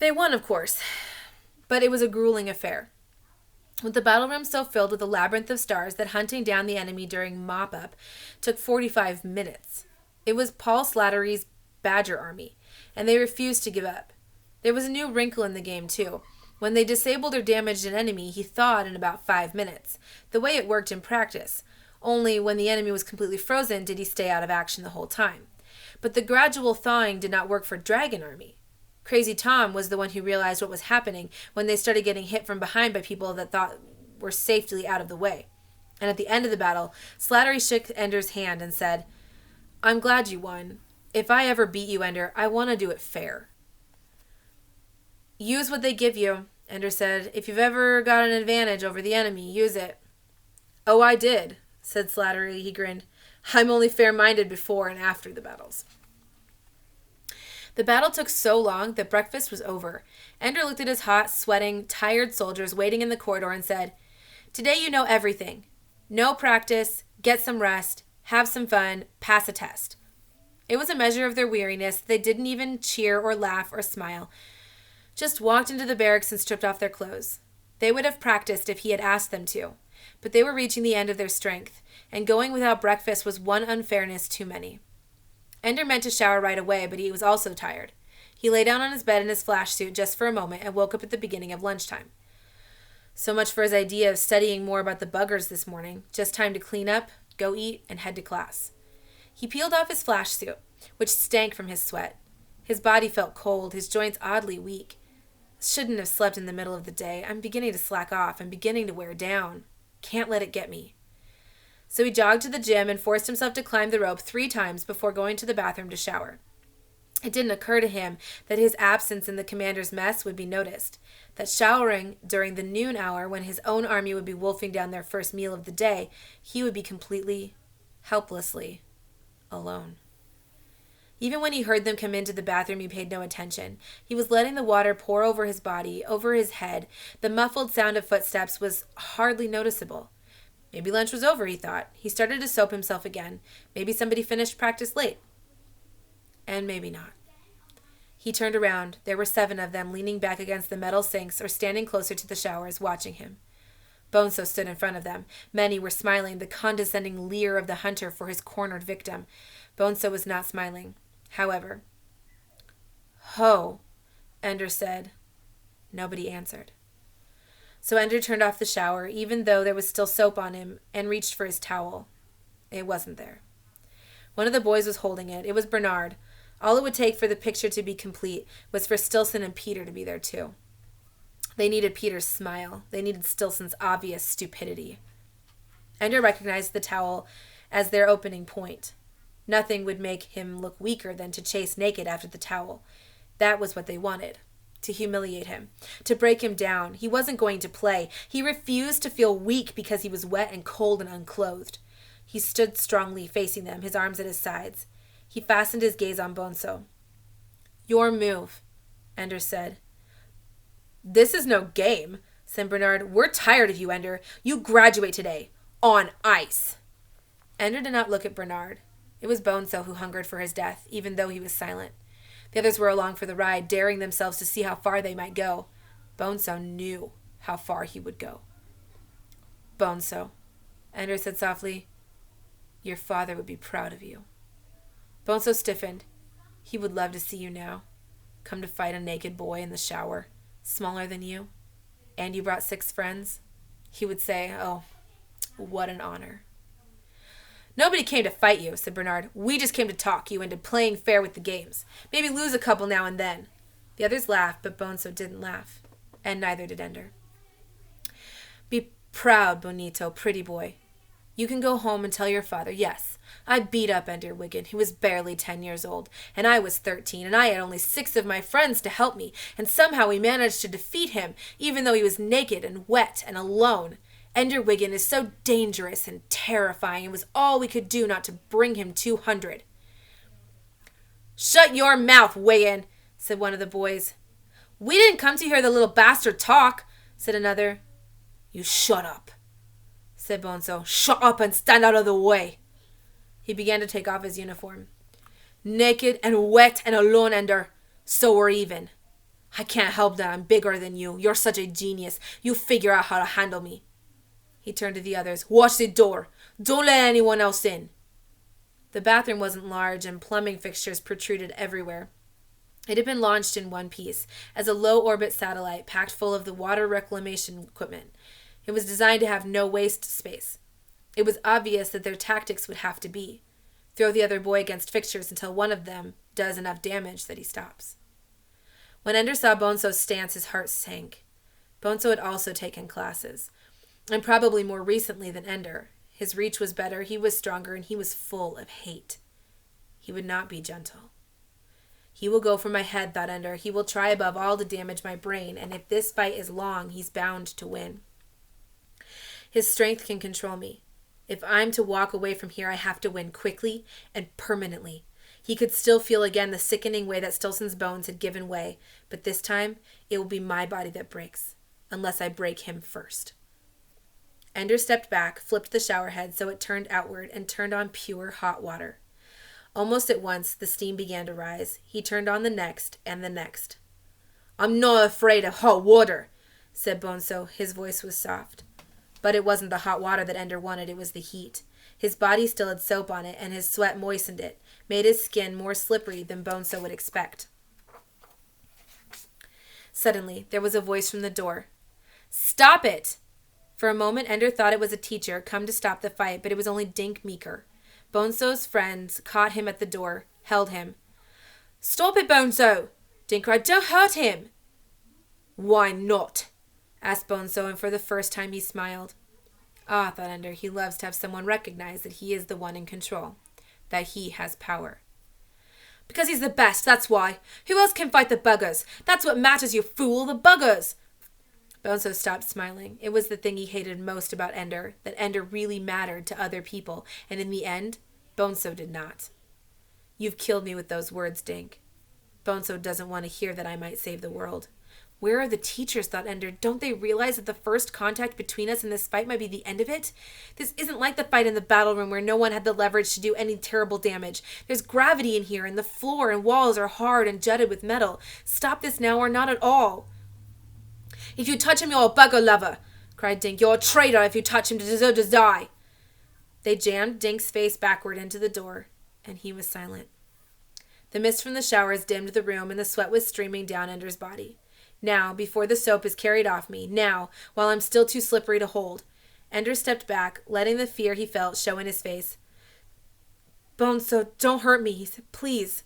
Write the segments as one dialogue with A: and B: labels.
A: They won, of course, but it was a grueling affair. With the battle room so filled with a labyrinth of stars that hunting down the enemy during mop-up took 45 minutes. It was Paul Slattery's Badger Army, and they refused to give up. There was a new wrinkle in the game, too. When they disabled or damaged an enemy, he thawed in about 5 minutes, the way it worked in practice. Only when the enemy was completely frozen did he stay out of action the whole time. But the gradual thawing did not work for Dragon Army. Crazy Tom was the one who realized what was happening when they started getting hit from behind by people that thought were safely out of the way. And at the end of the battle, Slattery shook Ender's hand and said, "I'm glad you won. If I ever beat you, Ender, I want to do it fair." "Use what they give you," Ender said. "If you've ever got an advantage over the enemy, use it." "Oh, I did," said Slattery. He grinned. "I'm only fair-minded before and after the battles." The battle took so long that breakfast was over. Ender looked at his hot, sweating, tired soldiers waiting in the corridor and said, "Today you know everything. No practice, get some rest, have some fun, pass a test." It was a measure of their weariness that they didn't even cheer or laugh or smile. Just walked into the barracks and stripped off their clothes. They would have practiced if he had asked them to, but they were reaching the end of their strength, and going without breakfast was one unfairness too many. Ender meant to shower right away, but he was also tired. He lay down on his bed in his flash suit just for a moment and woke up at the beginning of lunchtime. So much for his idea of studying more about the buggers this morning. Just time to clean up, go eat, and head to class. He peeled off his flash suit, which stank from his sweat. His body felt cold, his joints oddly weak. Shouldn't have slept in the middle of the day. I'm beginning to slack off. I'm beginning to wear down. Can't let it get me. So he jogged to the gym and forced himself to climb the rope 3 times before going to the bathroom to shower. It didn't occur to him that his absence in the commander's mess would be noticed, that showering during the noon hour when his own army would be wolfing down their first meal of the day, he would be completely, helplessly alone. Even when he heard them come into the bathroom, he paid no attention. He was letting the water pour over his body, over his head. The muffled sound of footsteps was hardly noticeable. Maybe lunch was over, he thought. He started to soap himself again. Maybe somebody finished practice late. And maybe not. He turned around. There were 7 of them, leaning back against the metal sinks or standing closer to the showers, watching him. Bonso stood in front of them. Many were smiling, the condescending leer of the hunter for his cornered victim. Bonso was not smiling. However, "Ho," Ender said. Nobody answered. So Ender turned off the shower, even though there was still soap on him, and reached for his towel. It wasn't there. One of the boys was holding it. It was Bernard. All it would take for the picture to be complete was for Stilson and Peter to be there too. They needed Peter's smile. They needed Stilson's obvious stupidity. Ender recognized the towel as their opening point. Nothing would make him look weaker than to chase naked after the towel. That was what they wanted. To humiliate him. To break him down. He wasn't going to play. He refused to feel weak because he was wet and cold and unclothed. He stood strongly, facing them, his arms at his sides. He fastened his gaze on Bonso. "Your move," Ender said. "This is no game," said Bernard. "We're tired of you, Ender. You graduate today. On ice." Ender did not look at Bernard. It was Bonso who hungered for his death, even though he was silent. The others were along for the ride, daring themselves to see how far they might go. Bonso knew how far he would go. "Bonso," Ender said softly, "your father would be proud of you." Bonso stiffened. He would love to see you now. Come to fight a naked boy in the shower, smaller than you. And you brought 6 friends. He would say, "Oh, what an honor." "Nobody came to fight you," said Bernard. "We just came to talk you into playing fair with the games. Maybe lose a couple now and then." The others laughed, but Bonso didn't laugh. And neither did Ender. "Be proud, Bonito, pretty boy. You can go home and tell your father, yes, I beat up Ender Wiggin, who was barely 10 years old, and I was 13, and I had only 6 of my friends to help me, and somehow we managed to defeat him, even though he was naked and wet and alone. Ender Wiggin is so dangerous and terrifying. It was all we could do not to bring him 200. "Shut your mouth, Wiggin," said one of the boys. "We didn't come to hear the little bastard talk," said another. "You shut up," said Bonso. "Shut up and stand out of the way." He began to take off his uniform. "Naked and wet and alone, Ender. So we're even." I can't help that I'm bigger than you. You're such a genius. You figure out how to handle me. He turned to the others. Watch the door. Don't let anyone else in. The bathroom wasn't large, and plumbing fixtures protruded everywhere. It had been launched in one piece, as a low-orbit satellite packed full of the water reclamation equipment. It was designed to have no waste space. It was obvious that their tactics would have to be throw the other boy against fixtures until one of them does enough damage that he stops. When Ender saw Bonso's stance, his heart sank. Bonso had also taken classes, and probably more recently than Ender. His reach was better, he was stronger, and he was full of hate. He would not be gentle. He will go for my head, thought Ender. He will try above all to damage my brain, and if this fight is long, he's bound to win. His strength can control me. If I'm to walk away from here, I have to win quickly and permanently. He could still feel again the sickening way that Stilson's bones had given way, but this time it will be my body that breaks, unless I break him first. Ender stepped back, flipped the shower head so it turned outward, and turned on pure hot water. Almost at once, the steam began to rise. He turned on the next and the next. I'm not afraid of hot water, said Bonso. His voice was soft. But it wasn't the hot water that Ender wanted, it was the heat. His body still had soap on it, and his sweat moistened it, made his skin more slippery than Bonso would expect. Suddenly, there was a voice from the door. Stop it! For a moment, Ender thought it was a teacher come to stop the fight, but it was only Dink Meeker. Bonso's friends caught him at the door, held him. Stop it, Bonso! Dink cried. Don't hurt him! Why not? Asked Bonso, and for the first time he smiled. Ah, thought Ender, he loves to have someone recognize that he is the one in control, that he has power. Because he's the best, that's why. Who else can fight the buggers? That's what matters, you fool, the buggers! Bonso stopped smiling. It was the thing he hated most about Ender, that Ender really mattered to other people, and in the end, Bonso did not. You've killed me with those words, Dink. Bonso doesn't want to hear that I might save the world. Where are the teachers, thought Ender. Don't they realize that the first contact between us in this fight might be the end of it? This isn't like the fight in the battle room where no one had the leverage to do any terrible damage. There's gravity in here, and the floor and walls are hard and jutted with metal. Stop this now or not at all. If you touch him, you're a bugger lover, cried Dink. You're a traitor if you touch him to deserve to die. They jammed Dink's face backward into the door, and he was silent. The mist from the showers dimmed the room, and the sweat was streaming down Ender's body. Now, before the soap is carried off me, now, while I'm still too slippery to hold. Ender stepped back, letting the fear he felt show in his face. Bonso, don't hurt me, he said, please.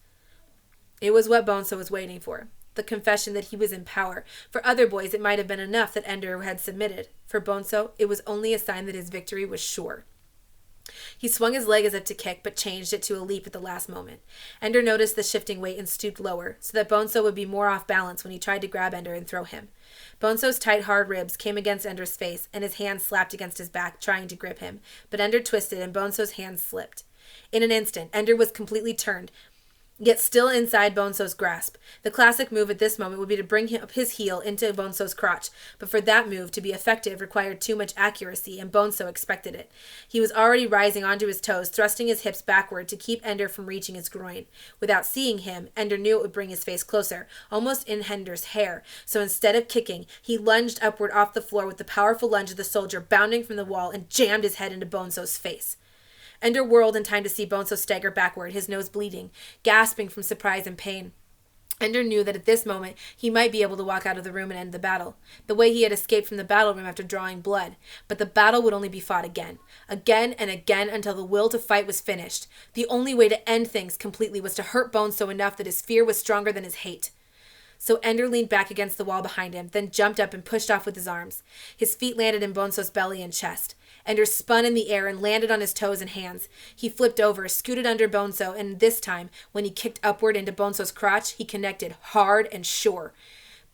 A: It was what Bonso was waiting for, the confession that he was in power. For other boys, it might have been enough that Ender had submitted. For Bonso, it was only a sign that his victory was sure. He swung his leg as if to kick, but changed it to a leap at the last moment. Ender noticed the shifting weight and stooped lower, so that Bonso would be more off balance when he tried to grab Ender and throw him. Bonso's tight, hard ribs came against Ender's face, and his hand slapped against his back, trying to grip him. But Ender twisted, and Bonso's hand slipped. In an instant, Ender was completely turned, yet still inside Bonso's grasp. The classic move at this moment would be to bring up his heel into Bonso's crotch, but for that move to be effective required too much accuracy, and Bonso expected it. He was already rising onto his toes, thrusting his hips backward to keep Ender from reaching his groin. Without seeing him, Ender knew it would bring his face closer, almost in Ender's hair, so instead of kicking, he lunged upward off the floor with the powerful lunge of the soldier bounding from the wall and jammed his head into Bonso's face. Ender whirled in time to see Bonso stagger backward, his nose bleeding, gasping from surprise and pain. Ender knew that at this moment he might be able to walk out of the room and end the battle, the way he had escaped from the battle room after drawing blood. But the battle would only be fought again and again until the will to fight was finished. The only way to end things completely was to hurt Bonso enough that his fear was stronger than his hate. So Ender leaned back against the wall behind him, then jumped up and pushed off with his arms. His feet landed in Bonso's belly and chest. Ender spun in the air and landed on his toes and hands. He flipped over, scooted under Bonso, and this time, when he kicked upward into Bonso's crotch, he connected hard and sure.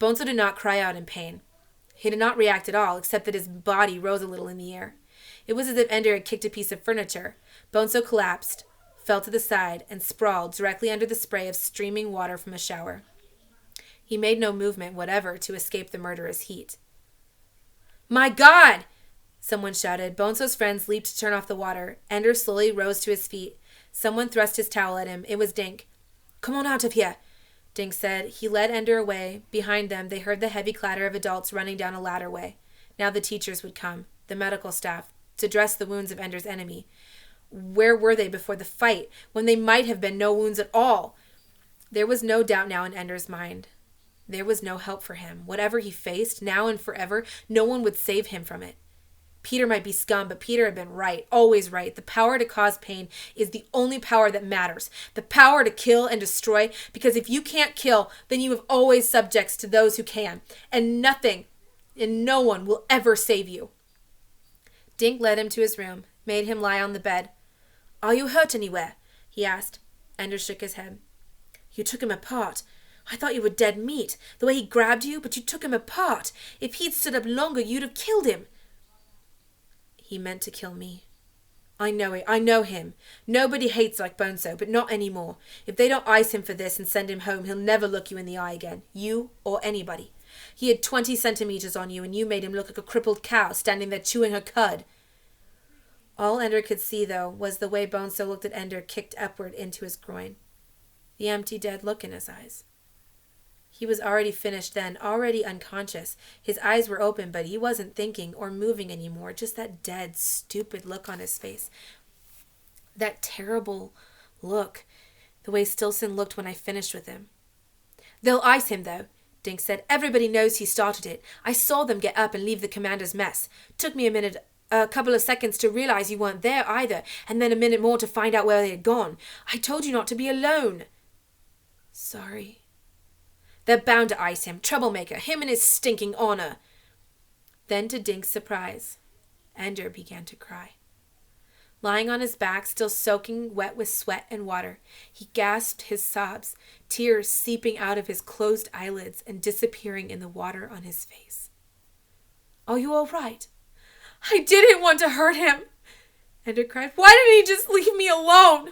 A: Bonso did not cry out in pain. He did not react at all, except that his body rose a little in the air. It was as if Ender had kicked a piece of furniture. Bonso collapsed, fell to the side, and sprawled directly under the spray of streaming water from a shower. He made no movement whatever to escape the murderous heat. My God! Someone shouted. Bonso's friends leaped to turn off the water. Ender slowly rose to his feet. Someone thrust his towel at him. It was Dink. Come on out of here. Dink said. He led Ender away. Behind them, they heard the heavy clatter of adults running down a ladderway. Now the teachers would come, the medical staff, to dress the wounds of Ender's enemy. Where were they before the fight, when they might have been no wounds at all? There was no doubt now in Ender's mind. There was no help for him. Whatever he faced, now and forever, no one would save him from it. Peter might be scum, but Peter had been right, always right. The power to cause pain is the only power that matters. The power to kill and destroy, because if you can't kill, then you have always subjects to those who can. And nothing and no one will ever save you. Dink led him to his room, made him lie on the bed. Are you hurt anywhere? He asked. Ender shook his head. You took him apart. I thought you were dead meat, the way he grabbed you, but you took him apart. If he'd stood up longer, you'd have killed him. He meant to kill me. I know it. I know him. Nobody hates like Bonzo, but not anymore. If they don't ice him for this and send him home, he'll never look you in the eye again. You or anybody. He had 20 centimeters on you, and you made him look like a crippled cow standing there chewing her cud. All Ender could see, though, was the way Bonzo looked at Ender kicked upward into his groin. The empty, dead look in his eyes. He was already finished then, already unconscious. His eyes were open, but he wasn't thinking or moving anymore. Just that dead, stupid look on his face. That terrible look. The way Stilson looked when I finished with him. They'll ice him, though, Dink said. Everybody knows he started it. I saw them get up and leave the commander's mess. Took me a couple of seconds to realize you weren't there either, and then a minute more to find out where they had gone. I told you not to be alone. Sorry. They're bound to ice him. Troublemaker. Him and his stinking honor. Then, to Dink's surprise, Ender began to cry. Lying on his back, still soaking wet with sweat and water, he gasped his sobs, tears seeping out of his closed eyelids and disappearing in the water on his face. Are you all right? I didn't want to hurt him, Ender cried. Why didn't he just leave me alone?